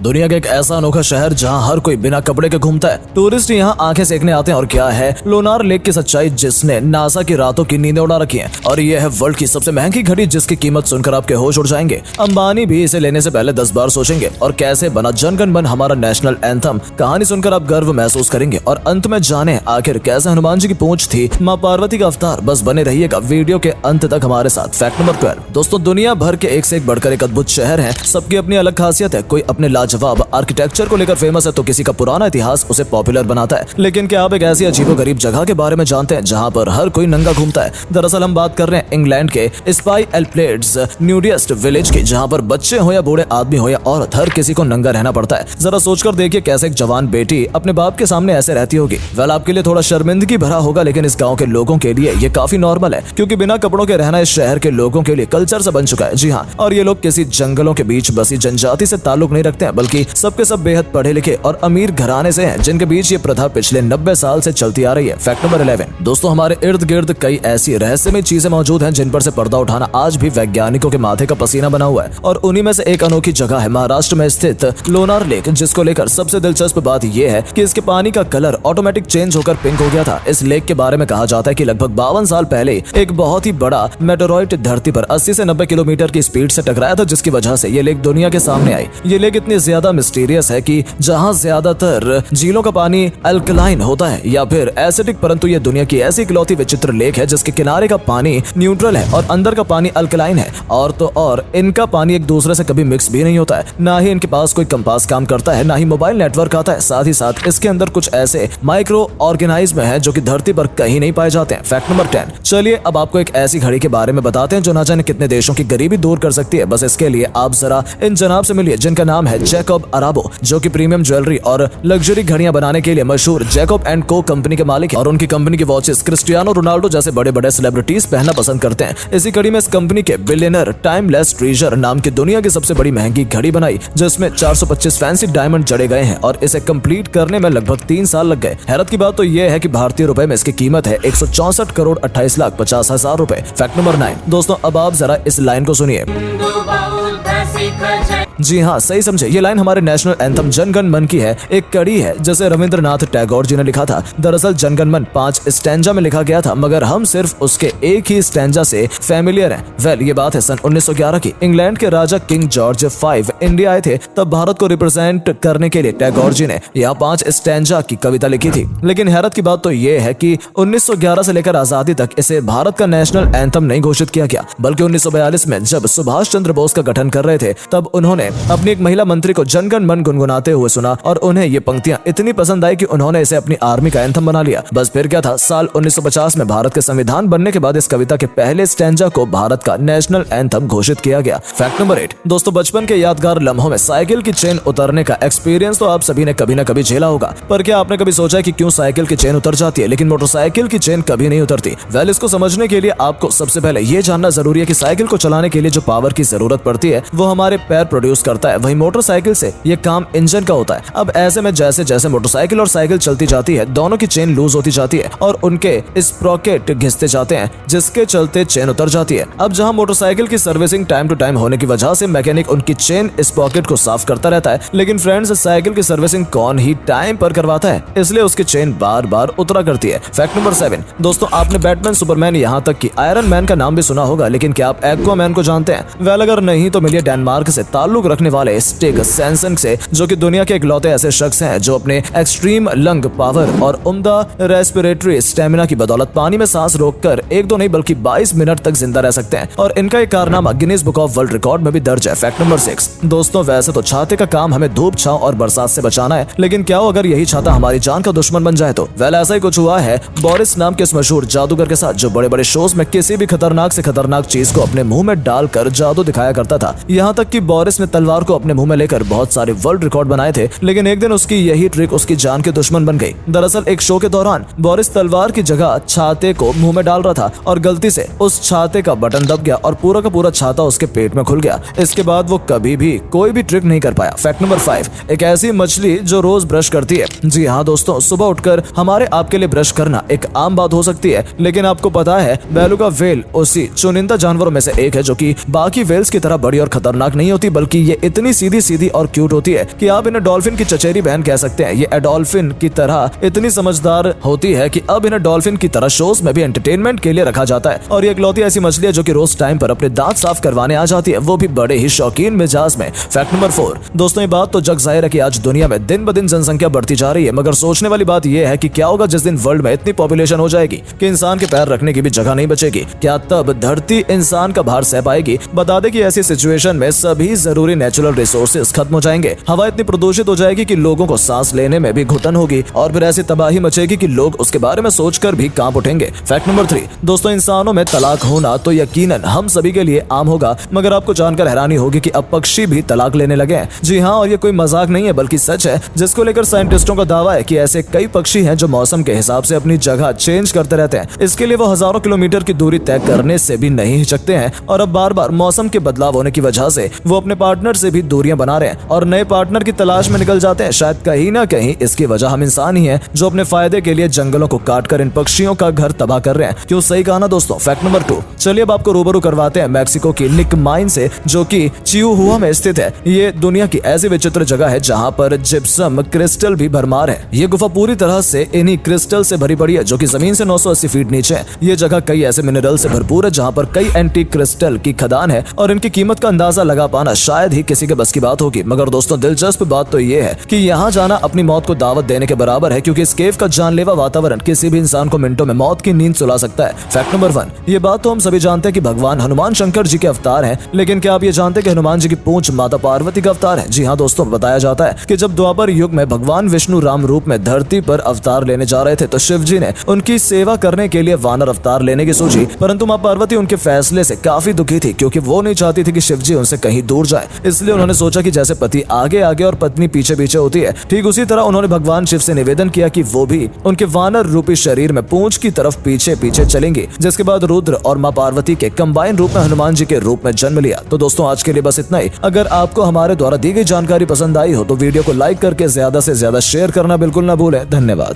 दुनिया का एक ऐसा अनोखा शहर जहां हर कोई बिना कपड़े के घूमता है। टूरिस्ट यहां आंखें सेकने आते हैं और क्या है लोनार लेक की सच्चाई जिसने नासा की रातों की नींदें उड़ा रखी हैं। और यह है वर्ल्ड की सबसे महंगी घड़ी जिसकी कीमत सुनकर आपके होश उड़ जाएंगे। अंबानी भी इसे लेने से पहले 10 बार सोचेंगे। और कैसे बना जन गण मन हमारा नेशनल एंथम, कहानी सुनकर आप गर्व महसूस करेंगे। और अंत में जाने आखिर कैसे हनुमान जी की पूंछ थी माँ पार्वती का अवतार। बस बने रहिएगा वीडियो के अंत तक हमारे साथ। फैक्ट नंबर 12 दोस्तों, दुनिया भर के एक से एक बढ़कर एक अद्भुत शहर है। सबकी अपनी अलग खासियत है। कोई अपने लाजवाब आर्किटेक्चर को लेकर फेमस है तो किसी का पुराना इतिहास उसे पॉपुलर बनाता है। लेकिन क्या आप एक ऐसी अजीबोगरीब जगह के बारे में जानते हैं जहां पर हर कोई नंगा घूमता है? दरअसल हम बात कर रहे हैं इंग्लैंड के स्पाई एल्प्लेट्स न्यूडियस्ट विलेज की, जहां पर बच्चे हो या बूढ़े आदमी हो या औरत, हर किसी को नंगा रहना पड़ता है। जरा सोचकर देखिए कैसे एक जवान बेटी अपने बाप के सामने ऐसे रहती होगी। वेल, आपके लिए थोड़ा शर्मिंदगी भरा होगा लेकिन इस गाँव के लोगों के लिए ये काफी नॉर्मल है, क्योंकि बिना कपड़ों के रहना इस शहर के लोगों के लिए कल्चर से बन चुका है। जी हाँ, और ये लोग किसी जंगलों के बीच बसी जनजाति से ताल्लुक नहीं रखते हैं, बल्कि सबके सब बेहद पढ़े लिखे और अमीर घराने से हैं, जिनके बीच ये प्रथा पिछले 90 साल से चलती आ रही है। फैक्ट नंबर 11 दोस्तों, हमारे इर्द गिर्द कई ऐसी रहस्यमय चीजें मौजूद हैं जिन पर से पर्दा उठाना आज भी वैज्ञानिकों के माथे का पसीना बना हुआ है। और उन्हीं में से एक अनोखी जगह है महाराष्ट्र में स्थित लोनार लेक, जिसको लेकर सबसे दिलचस्प बात यह है कि इसके पानी का कलर ऑटोमेटिक चेंज होकर पिंक हो गया था। इस लेक के बारे में कहा जाता है कि लगभग 52 साल पहले एक बहुत ही बड़ा मेटेरॉइड धरती पर 80 से 90 किलोमीटर की स्पीड से टकराया था, जिसकी वजह से ये लेक दुनिया के सामने आई। ये लेक इतनी ज्यादा मिस्टीरियस है कि जहां ज्यादातर झीलों का पानी अल्कलाइन होता है या फिर एसिडिक, परंतु ये दुनिया की ऐसी इकलौती विचित्र लेक है जिसके किनारे का पानी न्यूट्रल है और अंदर का पानी अल्कलाइन है। और तो और इनका पानी एक दूसरे से कभी मिक्स भी नहीं होता है। ना ही इनके पास कोई कंपास काम करता है, ना ही मोबाइल नेटवर्क आता है। साथ ही साथ इसके अंदर कुछ ऐसे माइक्रो ऑर्गेनाइज्म है जो कि धरती पर कहीं नहीं पाए जाते हैं। फैक्ट नंबर 10 चलिए अब आपको एक ऐसी घड़ी के बारे में बताते हैं जो ना जाने कितने देशों की गरीबी दूर कर सकती है। बस इसके लिए आप जरा इन जनाब से मिलिए जिनका नाम है जैकब अराबो, जो कि प्रीमियम ज्वेलरी और लग्जरी घड़ियां बनाने के लिए मशहूर जैकब एंड को कंपनी के मालिक है। और उनकी कंपनी की वॉचेस क्रिस्टियानो रोनाल्डो जैसे बड़े बड़े सेलिब्रिटीज पहनना पसंद करते हैं। इसी कड़ी में इस कंपनी के बिलियनर टाइमलेस ट्रेजर नाम की दुनिया की सबसे बड़ी महंगी घड़ी बनाई, जिसमें 425 फैंसी डायमंड जड़े गए हैं और इसे कंप्लीट करने में लगभग 3 साल लग गए। हैरत की बात तो यह है कि भारतीय रुपए में इसकी कीमत है 164 करोड़ 28 लाख 50 हजार रुपए। फैक्ट नंबर 9 दोस्तों, अब आप जरा इस लाइन को सुनिए। जी हाँ, सही समझे, ये लाइन हमारे नेशनल एंथम जन गण मन की है। एक कड़ी है जिसे रविंद्रनाथ टैगोर जी ने लिखा था। दरअसल जन गण मन 5 स्टैंजा में लिखा गया था, मगर हम सिर्फ उसके एक ही स्टैंजा से फैमिलियर हैं। वेल, ये बात है सन 1911 की। इंग्लैंड के राजा किंग जॉर्ज 5 इंडिया आए थे, तब भारत को रिप्रेजेंट करने के लिए टैगोर जी ने यहाँ 5 स्टैंजा की कविता लिखी थी। लेकिन हैरत की बात तो ये है कि 1911 से लेकर आजादी तक इसे भारत का नेशनल एंथम नहीं घोषित किया गया, बल्कि 1942 में जब सुभाष चंद्र बोस का गठन कर रहे थे तब उन्होंने अपनी एक महिला मंत्री को जनगण मन गुनगुनाते हुए सुना और उन्हें ये पंक्तियां इतनी पसंद आई कि उन्होंने इसे अपनी आर्मी का एंथम बना लिया। बस फिर क्या था, साल 1950 में भारत के संविधान बनने के बाद इस कविता के पहले स्टैंजा को भारत का नेशनल एंथम घोषित किया गया। फैक्ट नंबर 8 दोस्तों, बचपन के यादगार लम्हों में साइकिल की चेन उतरने का एक्सपीरियंस तो आप सभी ने कभी न कभी झेला होगा। पर क्या आपने कभी सोचा कि क्यों साइकिल की चेन उतर जाती है लेकिन मोटरसाइकिल की चेन कभी नहीं उतरती? वेल, इसको समझने के लिए आपको सबसे पहले ये जानना जरूरी है कि साइकिल को चलाने के लिए जो पावर की जरूरत पड़ती है वो हमारे पैर प्रोड्यूस करता है, वही मोटरसाइकिल से ये काम इंजन का होता है। अब ऐसे में जैसे जैसे मोटरसाइकिल और साइकिल चलती जाती है, दोनों की चेन लूज होती जाती है और उनके स्प्रॉकेट घिसते जाते हैं, जिसके चलते चेन उतर जाती है। अब जहां मोटरसाइकिल की सर्विसिंग टाइम टू टाइम होने की वजह से मैकेनिक उनकी चेन स्प्रॉकेट को साफ करता रहता है, लेकिन फ्रेंड्स, साइकिल की सर्विसिंग कौन ही टाइम पर करवाता है, इसलिए उसकी चेन बार बार उतरा करती है। फैक्ट नंबर 7 दोस्तों, आपने बैटमैन, सुपरमैन, यहाँ तक कि आयरन मैन का नाम भी सुना होगा, लेकिन क्या आप एक्वामैन को जानते हैं? वेल, अगर नहीं तो मिलिए डेनमार्क से ताल्लुक रखने वाले स्टिग सैनसन से, जो कि दुनिया के इकलौते ऐसे शख्स हैं जो अपने एक्सट्रीम लंग पावर और उम्दा रेस्पिरेटरी स्टेमिना की बदौलत पानी में सांस रोककर 1-2 नहीं बल्कि 22 मिनट तक जिंदा रह सकते हैं। और इनका एक कारनामा Guinness book of world record में भी दर्ज है। फैक्ट नंबर 6 दोस्तों, वैसे तो छाते का काम हमें धूप, छांव और बरसात से बचाना है, लेकिन क्या हो अगर यही छाता हमारी जान का दुश्मन बन जाए तो? वेल, ऐसा ही कुछ हुआ है बोरिस नाम के इस मशहूर जादूगर के साथ, जो बड़े बड़े शोज में किसी भी खतरनाक से खतरनाक चीज को अपने मुंह में डालकर जादू दिखाया करता था। यहाँ तक कि बोरिस ने तलवार को अपने मुंह में लेकर बहुत सारे वर्ल्ड रिकॉर्ड बनाए थे, लेकिन एक दिन उसकी यही ट्रिक उसकी जान के दुश्मन बन गई। दरअसल एक शो के दौरान बोरिस तलवार की जगह छाते को मुंह में डाल रहा था और गलती से उस छाते का बटन दब गया और पूरा का पूरा छाता उसके पेट में खुल गया। इसके बाद वो कभी भी कोई भी ट्रिक नहीं कर पाया। फैक्ट नंबर 5 एक ऐसी मछली जो रोज ब्रश करती है। जी हाँ दोस्तों, सुबह उठकर हमारे आपके लिए ब्रश करना एक आम बात हो सकती है, लेकिन आपको पता है बेलुगा व्हेल उसी चुनिंदा जानवरों में से एक है जो कि बाकी व्हेल्स की तरह बड़ी और खतरनाक नहीं होती, बल्कि ये इतनी सीधी सीधी और क्यूट होती है कि आप इन्हें डॉल्फिन की चचेरी बहन कह सकते हैं। ये एडोल्फिन की तरह इतनी समझदार होती है कि अब इन्हें डॉल्फिन की तरह शोज में भी एंटरटेनमेंट के लिए रखा जाता है। और ये इकलौती ऐसी मछली है जो कि रोज टाइम पर अपने दांत साफ करवाने आ जाती है, वो भी बड़े ही शौकीन मिजाज में। फैक्ट नंबर 4 दोस्तों, ये बात तो जग जाहिर है कि आज दुनिया में दिन ब दिन जनसंख्या बढ़ती जा रही है, मगर सोचने वाली बात यह है कि क्या होगा जिस दिन वर्ल्ड में इतनी पॉपुलेशन हो जाएगी कि इंसान के पैर रखने की भी जगह नहीं बचेगी। क्या तब धरती इंसान का भार सह पाएगी? बता दें कि ऐसी सिचुएशन में सभी जरूरी नेचुरल रिसोर्सेज खत्म हो जाएंगे, हवा इतनी प्रदूषित हो जाएगी कि लोगों को सांस लेने में भी घुटन होगी और फिर ऐसी तबाही मचेगी कि लोग उसके बारे में सोचकर भी कांप उठेंगे। फैक्ट नंबर 3 दोस्तों, इंसानों में तलाक होना तो यकीनन हम सभी के लिए आम होगा, मगर आपको जानकर हैरानी होगी कि अब पक्षी भी तलाक लेने लगे हैं। जी हाँ, और ये कोई मजाक नहीं है बल्कि सच है, जिसको लेकर साइंटिस्टों का दावा है कि ऐसे कई पक्षी हैं जो मौसम के हिसाब से अपनी जगह चेंज करते रहते हैं। इसके लिए वो हजारों किलोमीटर की दूरी तय करने से भी नहीं हिचकते हैं और अब बार बार मौसम के बदलाव होने की वजह से वो अपने पार्टनर से भी दूरियां बना रहे हैं और नए पार्टनर की तलाश में निकल जाते हैं। शायद कहीं ना कहीं इसकी वजह हम इंसान ही हैं, जो अपने फायदे के लिए जंगलों को काटकर इन पक्षियों का घर तबाह कर रहे हैं। क्यों, सही कहा ना दोस्तों। फैक्ट नंबर 2 चलिए अब आपको रूबरू करवाते हैं मैक्सिको की निक माइन से, जो कि चिहुहुआ में स्थित है। ये दुनिया की ऐसी विचित्र जगह है जहां पर जिप्सम क्रिस्टल भी भरमार है। ये गुफा पूरी तरह से इन्हीं क्रिस्टल से भरी पड़ी है, जो कि जमीन से 980 फीट नीचे है। ये जगह कई ऐसे मिनरल से भरपूर है जहां पर कई एंटी क्रिस्टल की खदान है और इनकी कीमत का अंदाजा लगा पाना शायद ही किसी के बस की बात होगी। मगर दोस्तों, दिलचस्प बात तो ये है कि यहाँ जाना अपनी मौत को दावत देने के बराबर है, क्योंकि इस केव का जानलेवा वातावरण किसी भी इंसान को मिनटों में मौत की नींद सुला सकता है। फैक्ट नंबर 1 ये बात तो हम सभी जानते हैं कि भगवान हनुमान शंकर जी के अवतार हैं, लेकिन क्या आप ये जानते हैं कि हनुमान जी की पूंछ माता पार्वती का अवतार है? जी हाँ दोस्तों, बताया जाता है कि जब द्वापर युग में भगवान विष्णु राम रूप में धरती पर अवतार लेने जा रहे थे तो शिव जी ने उनकी सेवा करने के लिए वानर अवतार लेने की सोची, परंतु मां पार्वती उनके फैसले से काफी दुखी थी, क्योंकि वो नहीं चाहती थी कि शिव जी उनसे कहीं दूर जाए। इसलिए उन्होंने सोचा कि जैसे पति आगे आगे और पत्नी पीछे पीछे होती है, ठीक उसी तरह उन्होंने भगवान शिव से निवेदन किया कि वो भी उनके वानर रूपी शरीर में पूंछ की तरफ पीछे पीछे चलेंगे, जिसके बाद रुद्र और मां पार्वती के कंबाइन रूप में हनुमान जी के रूप में जन्म लिया। तो दोस्तों, आज के लिए बस इतना ही। अगर आपको हमारे द्वारा दी गई जानकारी पसंद आई हो तो वीडियो को लाइक करके ज्यादा से ज्यादा शेयर करना बिल्कुल ना भूलें। धन्यवाद।